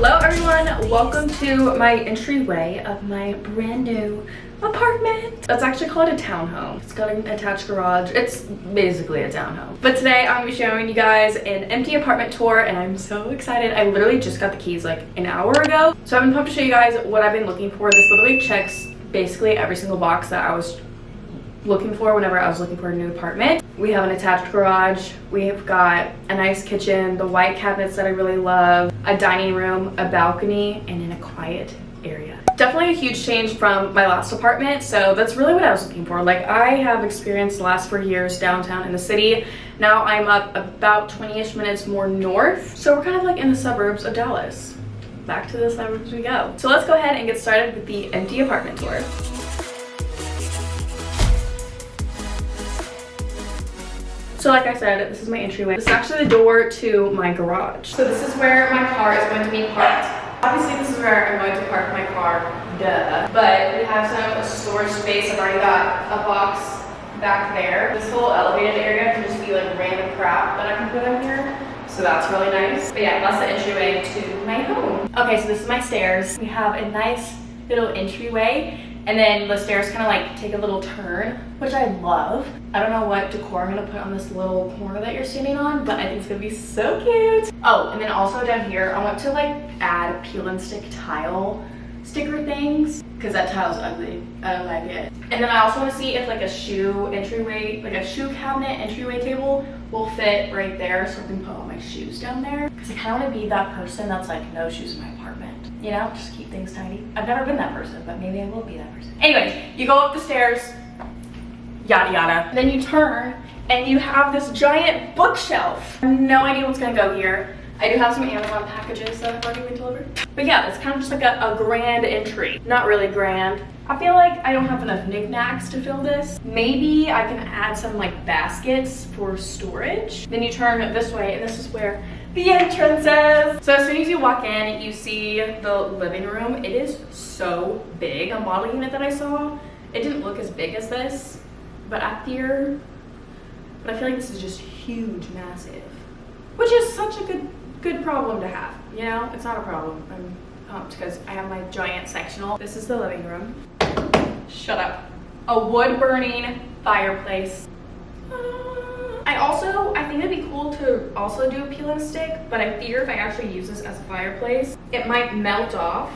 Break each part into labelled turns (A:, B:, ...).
A: Hello everyone, welcome to my entryway of my brand new apartment. That's actually called a townhome. It's got an attached garage. It's basically a townhome. But today I'm gonna be showing you guys an empty apartment tour and I'm so excited. I literally just got the keys like an hour ago. So I've been pumped to show you guys what I've been looking for. This literally checks basically every single box that I was looking for whenever I was looking for a new apartment. We have an attached garage, we've got a nice kitchen, the white cabinets that I really love, a dining room, a balcony, and in a quiet area. Definitely a huge change from my last apartment, so that's really what I was looking for. Like, I have experienced the last 4 years downtown in the city. Now I'm up about 20-ish minutes more north, so we're kind of like in the suburbs of Dallas. Back to the suburbs we go. So let's go ahead and get started with the empty apartment tour. So like I said, this is my entryway. This is actually the door to my garage. So this is where my car is going to be parked. Obviously this is where I'm going to park my car, duh. But we have some storage space. I've already got a box back there. This whole elevated area can just be like random crap that I can put in here. So that's really nice. But yeah, that's the entryway to my home. Okay, so this is my stairs. We have a nice little entryway. And then the stairs kind of like take a little turn, which I love. I don't know what decor I'm gonna put on this little corner that you're standing on, but I think it's gonna be so cute. Oh, and then also down here, I want to like add peel and stick tile sticker things, because that tile's ugly. I don't like it. And then I also want to see if like a shoe entryway, like a shoe cabinet entryway table will fit right there, so I can put all my shoes down there. Because I kind of want to be that person that's like, no shoes in my apartment. You know, just keep things tidy. I've never been that person, but maybe I will be that person. Anyways, you go up the stairs, yada yada. Then you turn and you have this giant bookshelf. I have no idea what's gonna go here. I do have some Amazon packages that have already been delivered. But yeah, it's kind of just like a grand entry. Not really grand. I feel like I don't have enough knickknacks to fill this. Maybe I can add some like baskets for storage. Then you turn this way and this is where the entrance is. So as soon as you walk in, you see the living room. It is so big. A model unit that I saw, it didn't look as big as this, but I feel like this is just huge, massive, which is such a good problem to have. You know, it's not a problem. I'm pumped because I have my giant sectional. This is the living room. Shut up. A wood burning fireplace. I think it'd be cool to also do a peel and stick, but I fear if I actually use this as a fireplace, it might melt off.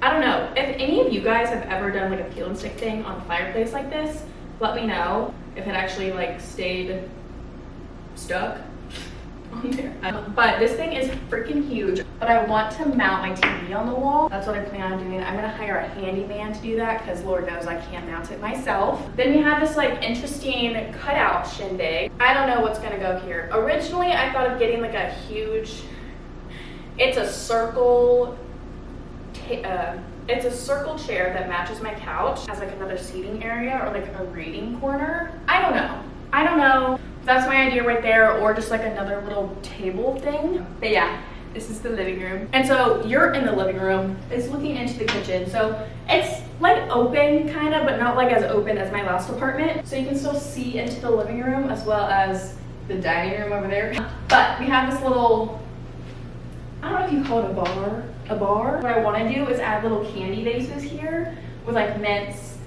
A: I don't know. If any of you guys have ever done like a peel and stick thing on a fireplace like this, let me know if it actually like stayed stuck on there. But this thing is freaking huge, but I want to mount my TV on the wall. That's what I plan on doing. I'm gonna hire a handyman to do that because Lord knows I can't mount it myself. Then we have this like interesting cutout shindig. I don't know what's gonna go here. Originally I thought of getting like a huge, it's a circle chair that matches my couch as like another seating area or like a reading corner. I don't know. That's my idea right there, or just like another little table thing. But yeah, this is the living room. And so you're in the living room. It's looking into the kitchen. So it's like open kind of, but not like as open as my last apartment. So you can still see into the living room as well as the dining room over there. But we have this little, I don't know if you call it a bar. What I want to do is add little candy vases here with like mints,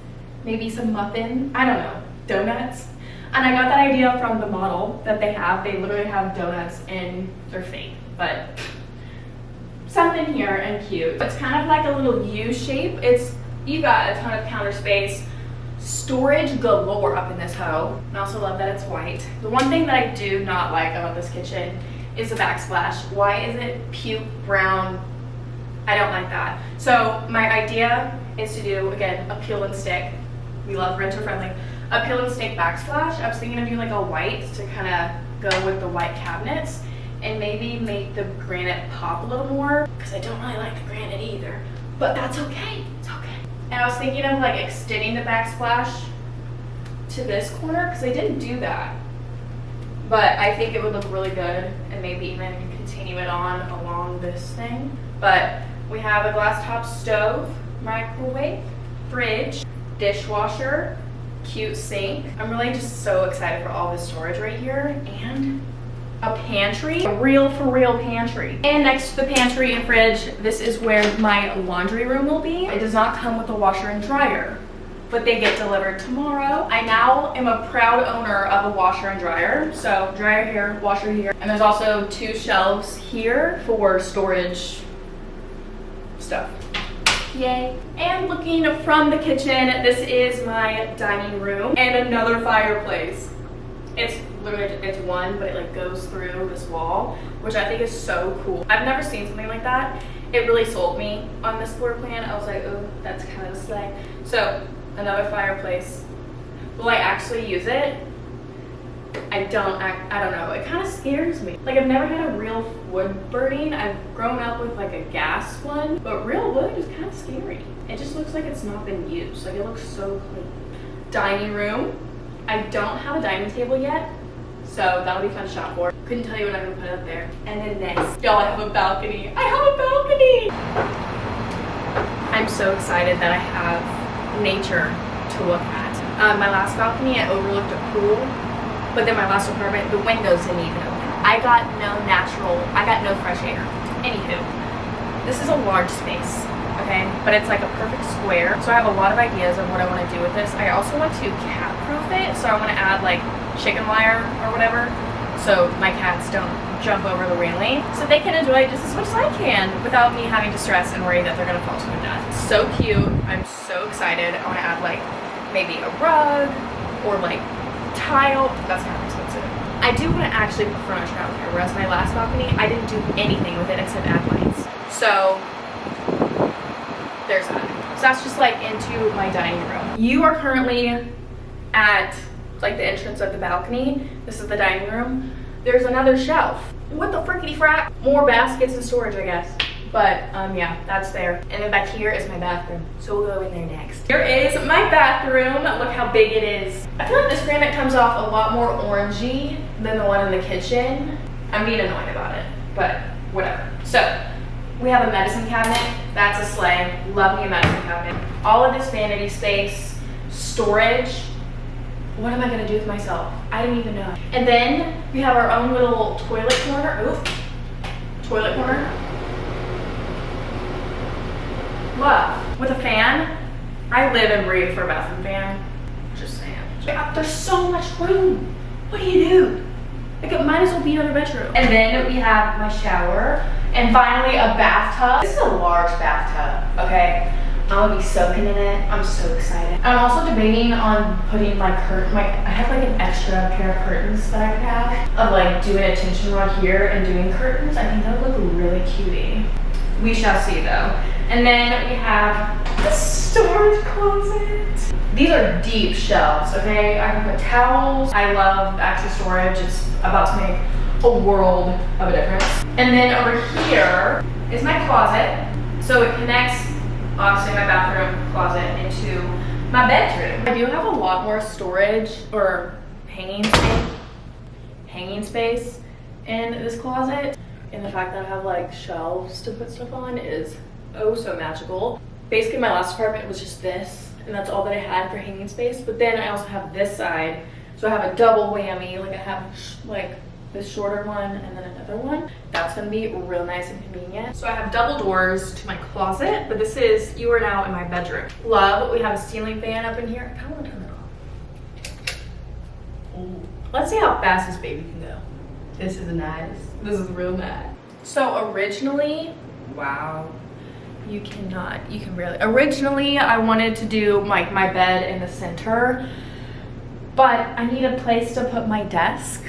A: maybe some muffins, I don't know, donuts. And I got that idea from the model that they have. They literally have donuts in their fake, but something here and cute. It's kind of like a little U shape. You got a ton of counter space, storage galore up in this hoe. And I also love that it's white. The one thing that I do not like about this kitchen is the backsplash. Why is it puke brown? I don't like that. So my idea is to do, again, a peel and stick. We love renter friendly. A peel and stick backsplash. I was thinking of doing like a white to kind of go with the white cabinets and maybe make the granite pop a little more because I don't really like the granite either, but that's okay. It's okay. And I was thinking of like extending the backsplash to this corner because I didn't do that, but I think it would look really good and maybe even continue it on along this thing. But we have a glass top stove, microwave, fridge, dishwasher, cute sink. I'm really just so excited for all this storage right here, and a pantry, a real for real pantry. And next to the pantry and fridge, this is where my laundry room will be. It does not come with a washer and dryer, but they get delivered tomorrow. I now am a proud owner of a washer and dryer. So dryer here, washer here. And there's also 2 shelves here for storage stuff. Yay. And looking from the kitchen, this is my dining room and another fireplace. It's literally, it's one, but it like goes through this wall, which I think is so cool. I've never seen something like that. It really sold me on this floor plan. I was like, oh, that's kind of a slay. So another fireplace. Will I actually use it? I don't know. It kind of scares me. Like, I've never had a real wood burning. I've grown up with like a gas one, but real wood is kind of scary. It just looks like it's not been used. Like, it looks so clean. Dining room. I don't have a dining table yet, so that'll be fun to shop for. Couldn't tell you what I'm gonna put up there. And then next, y'all, I have a balcony. I have a balcony! I'm so excited that I have nature to look at. My last balcony, I overlooked a pool, but then my last apartment, the windows didn't even open. I got no fresh air. Anywho, this is a large space, okay? But it's like a perfect square. So I have a lot of ideas of what I want to do with this. I also want to cat-proof it, so I want to add like chicken wire or whatever, so my cats don't jump over the railing, so they can enjoy it just as much as I can without me having to stress and worry that they're gonna fall to their death. So cute. I'm so excited. I want to add like maybe a rug or like tile. That's kind of expensive. I do want to actually put furniture out here, whereas my last balcony, I didn't do anything with it except add lights. So there's that. So that's just like into my dining room. You are currently at like the entrance of the balcony. This is the dining room. There's another shelf. What the frickety frack? More baskets and storage, I guess. But yeah, that's there. And then back here is my bathroom. So we'll go in there next. Here is my bathroom. Look how big it is. I feel like this granite comes off a lot more orangey than the one in the kitchen. I'm being annoyed about it, but whatever. So we have a medicine cabinet. That's a slay. Love me a medicine cabinet. All of this vanity space, storage. What am I gonna do with myself? I don't even know. And then we have our own little toilet corner. Ooh, toilet corner. Love. With a fan. I live and breathe for a bathroom fan. Just saying. There's so much room. What do you do? Like, it might as well be another bedroom. And then we have my shower. And finally, a bathtub. This is a large bathtub, okay? I'm gonna be soaking in it. I'm so excited. I'm also debating on putting my I have like an extra pair of curtains that I could have, of like doing a tension rod here and doing curtains. I think that would look really cutie. We shall see though. And then we have the storage closet. These are deep shelves, okay? I can put towels. I love extra storage. It's about to make a world of a difference. And then over here is my closet. So it connects, obviously, my bathroom closet into my bedroom. I do have a lot more storage or hanging space in this closet. And the fact that I have like shelves to put stuff on is oh so magical. Basically, my last apartment was just this, and that's all that I had for hanging space. But then I also have this side, so I have a double whammy. Like, I have like this shorter one and then another one. That's gonna be real nice and convenient. So I have double doors to my closet, but this is, you are now in my bedroom. Love, we have a ceiling fan up in here. I kind of want to turn it off. Ooh. Let's see how fast this baby can go. This is nice. This is real nice. So originally, wow, you can barely. Originally, I wanted to do like my bed in the center, but I need a place to put my desk.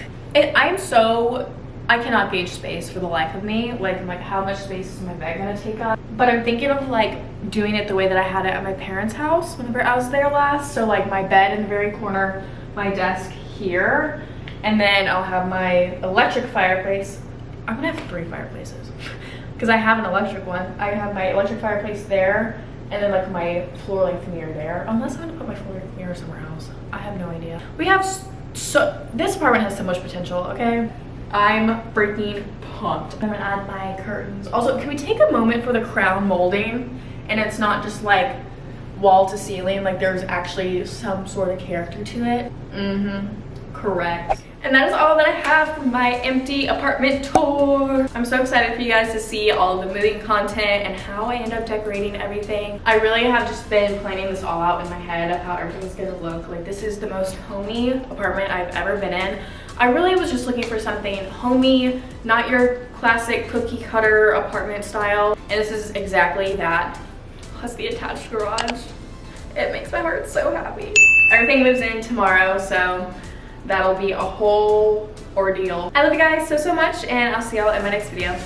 A: I cannot gauge space for the life of me. Like how much space is my bed gonna take up? But I'm thinking of like doing it the way that I had it at my parents' house whenever I was there last. So like my bed in the very corner, my desk here, and then I'll have my electric fireplace. I'm gonna have 3 fireplaces because I have an electric one. I have my electric fireplace there, and then like my floor length mirror there. Unless I'm gonna put my floor length mirror somewhere else. I have no idea. We have this apartment has so much potential, okay? I'm freaking pumped. I'm gonna add my curtains. Also, can we take a moment for the crown molding? And it's not just like wall to ceiling, like there's actually some sort of character to it. Correct. And that is all that I have for my empty apartment tour. I'm so excited for you guys to see all of the moving content and how I end up decorating everything. I really have just been planning this all out in my head of how everything's gonna look. Like, this is the most homey apartment I've ever been in. I really was just looking for something homey, not your classic cookie cutter apartment style. And this is exactly that. Plus the attached garage. It makes my heart so happy. Everything moves in tomorrow, so that'll be a whole ordeal. I love you guys so much, and I'll see y'all in my next video.